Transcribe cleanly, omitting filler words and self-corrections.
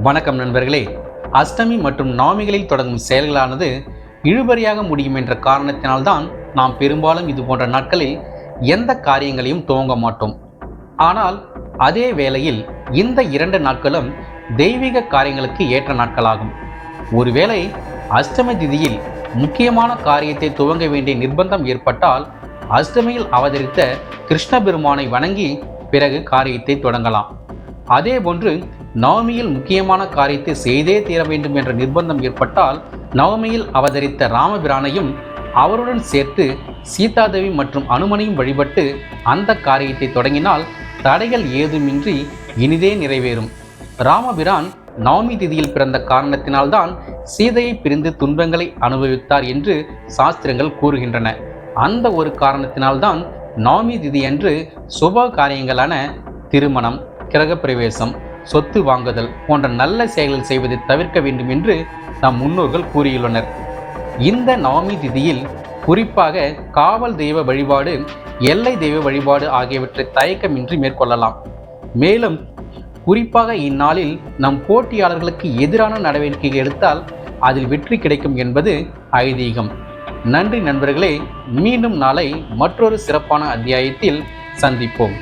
வணக்கம் நண்பர்களே. அஷ்டமி மற்றும் நவமிகளில் தொடங்கும் செயல்களானது இழுபறியாக முடியும் என்ற காரணத்தினால்தான் நாம் பெரும்பாலும் இது போன்ற நாட்களில் எந்த காரியங்களையும் துவங்க மாட்டோம். ஆனால் அதே வேளையில் இந்த 2 நாட்களும் தெய்வீக காரியங்களுக்கு ஏற்ற நாட்களாகும். ஒருவேளை அஷ்டமி திதியில் முக்கியமான காரியத்தை துவங்க வேண்டிய நிர்பந்தம் ஏற்பட்டால் அஷ்டமியில் அவதரித்த கிருஷ்ண பெருமானை வணங்கி பிறகு காரியத்தை தொடங்கலாம். அதேபோன்று நவமியில் முக்கியமான காரியத்தை செய்தே தீர வேண்டும் என்ற நிர்பந்தம் ஏற்பட்டால் நவமியில் அவதரித்த ராமபிரானையும் அவருடன் சேர்த்து சீதாதேவி மற்றும் அனுமனையும் வழிபட்டு அந்த காரியத்தை தொடங்கினால் தடைகள் ஏதுமின்றி இனிதே நிறைவேறும். ராமபிரான் நவமி திதியில் பிறந்த காரணத்தினால்தான் சீதையை பிரிந்து துன்பங்களை அனுபவித்தார் என்று சாஸ்திரங்கள் கூறுகின்றன. அந்த ஒரு காரணத்தினால்தான் நவமி திதி அன்று சுப காரியங்களான திருமணம், கிரகப்பிரவேசம், சொத்து வாங்குதல் போன்ற நல்ல செயல்கள் செய்வதை தவிர்க்க வேண்டும் என்று நம் முன்னோர்கள் கூறியுள்ளனர். இந்த நவமி திதியில் குறிப்பாக காவல் தெய்வ வழிபாடு, எல்லை தெய்வ வழிபாடு ஆகியவற்றை தயக்கமின்றி மேற்கொள்ளலாம். மேலும் குறிப்பாக இந்நாளில் நம் போட்டியாளர்களுக்கு எதிரான நடவடிக்கைகள் எடுத்தால் அதில் வெற்றி கிடைக்கும் என்பது ஐதீகம். நன்றி நண்பர்களே. மீண்டும் நாளை மற்றொரு சிறப்பான அத்தியாயத்தில் சந்திப்போம்.